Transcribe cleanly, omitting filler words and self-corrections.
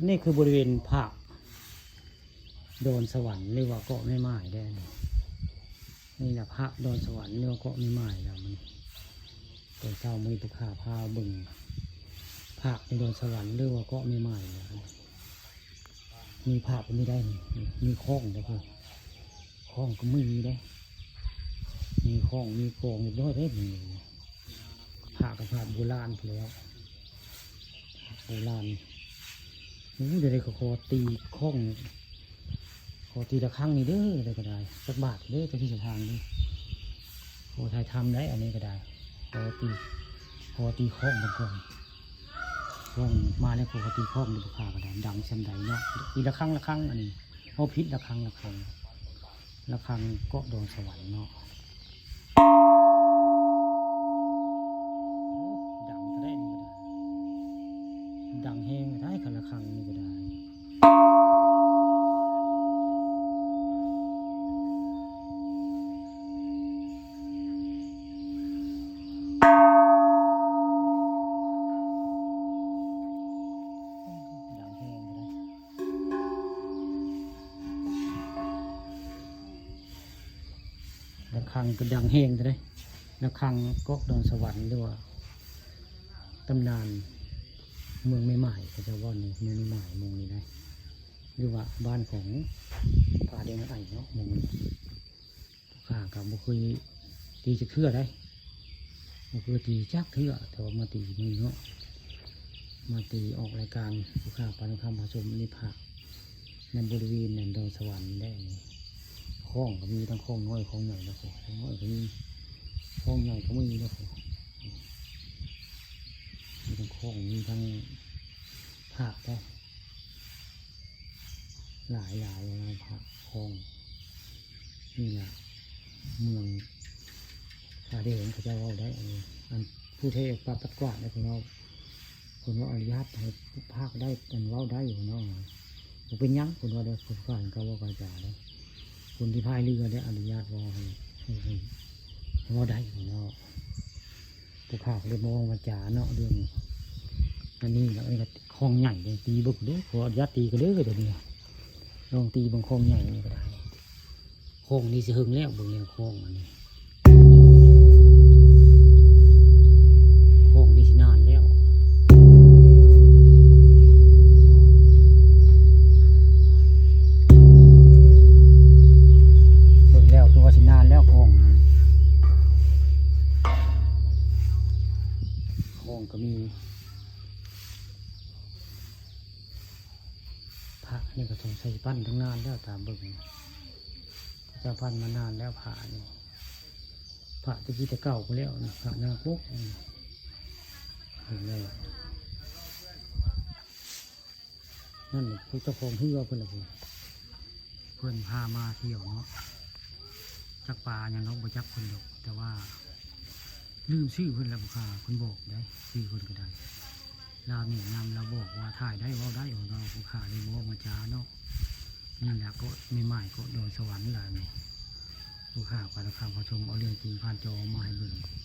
นี่คือบริเวณภาคโดนสวรรค์หรือว่าเกาะไม่ไม้ได้นี่แหละพระโดนสวรรค์หรือว่าเกาะไม่ไม้แล้วมันตัวเจ้ามีตุขาพาบึงภาคในโดนสวรรค์หรือว่าเกาะไม่ไม้แล้วมีภาพไม่ได้มีคล้องนะเพื่อนคล้องก็ไม่มีได้มีคล้องมีโกงอีกด้วยได้มีภาคกับภาคโบราณแล้วโบราณนี่เดี๋ยวเขาขอตีคล้องขอตีละครั้งนี่เด้ออะไรก็ได้สักบาทเด้อจะที่สุดทางนี่ขอไทยทำได้อันนี้ก็ได้ขอตีคล้องบางคนคล้องมาแล้วขอตีคล้องดูข่าวก็ได้ดังเช่นใดเนาะตีละครั้งอันนี้เขาพิษละครั้งก็โดนสวรรค์เนาะดังก็ได้นี่ก็ได้ดังแห้งได้กันละครั้งนี่ก็ได้ระฆังก็ดังแห้งเลยระฆังก็โดนสวรรค์ด้วยตำนานเมืองใหม่ๆก็จะว่านี่เมืองใหม่เมืองนี้ได้หรือว่าบ้านของป่าเดงไอเนาะเมืองนี้ข้ากับบุคุยตีจะเทื่อได้บุคุยตีจักเทื่อแต่ว่ามาตีมือเนาะมาตีออกรายการผู้ข้าปานคำผสมนิพพานในบริเวณนั้นโดนสวรรค์ได้คล้องก็มีทั้งคล้องน้อยคล้องใหญ่แล้วคล้องน้อยก็มีคล้องใหญ่ก็มีแล้วมีทั้งคล้องมีทั้งผักได้หลายผักคล้องนี่แหละเมืองพาได้เห็นเขาจะว่าได้อันผู้เทพปาปัดกวาดได้ของเราคนว่าอนุญาตให้ภาคได้กันว่าได้อยู่เนาะผมเป็นยังคนว่าได้คนฝ่ายเขาว่ากระจาได้คนที่พายเรือได้อนุญาตว่าให้ว่าได้ของเราผู้ข่าวเลยมองมาจ่าเนาะเรื่องอันนี้แล้วไอ้คลองใหญ่เลยตีบุกเด้อขออนุญาตตีก็เด้อเดี๋ยวนี้ลองตีบางคลองใหญ่นี่ก็ได้คลองนี้สิหึงแล้วบางอย่างคลองอันนี้คลองนี้สินานแล้วตัวสินานแล้วคลองก็มีพระนี่ก็ต้องใส่ปั้นทั้งนานแล้วตามเบิ่งจะปั้นมานานแล้วพระนี่พระตะกี้ตะเก่าไปแล้วนะพระนาปุ๊กเห็นเลยนั่นคือเจ้าของเฮือเพื่อนละเพื่อนพามาเที่ยวเนาะจักปลาอย่างน้องบ่จักคนดอกแต่ว่าลืมชื่อเพื่อนแล้วค่ะคนบอกได้ชื่อคนก็ได้เราเนี่ยนำเราบอกว่าถ่ายได้ว่าได้ของเราผู้ขาได้บอกมาจ้าเนาะนี่แหละก็ไม่ใหม่ก็โดนสวรรค์แหละเนี่ยผู้ขาปาราคาพอชมเอาเรื่องจริงผ่านจอมาให้เบิ่ง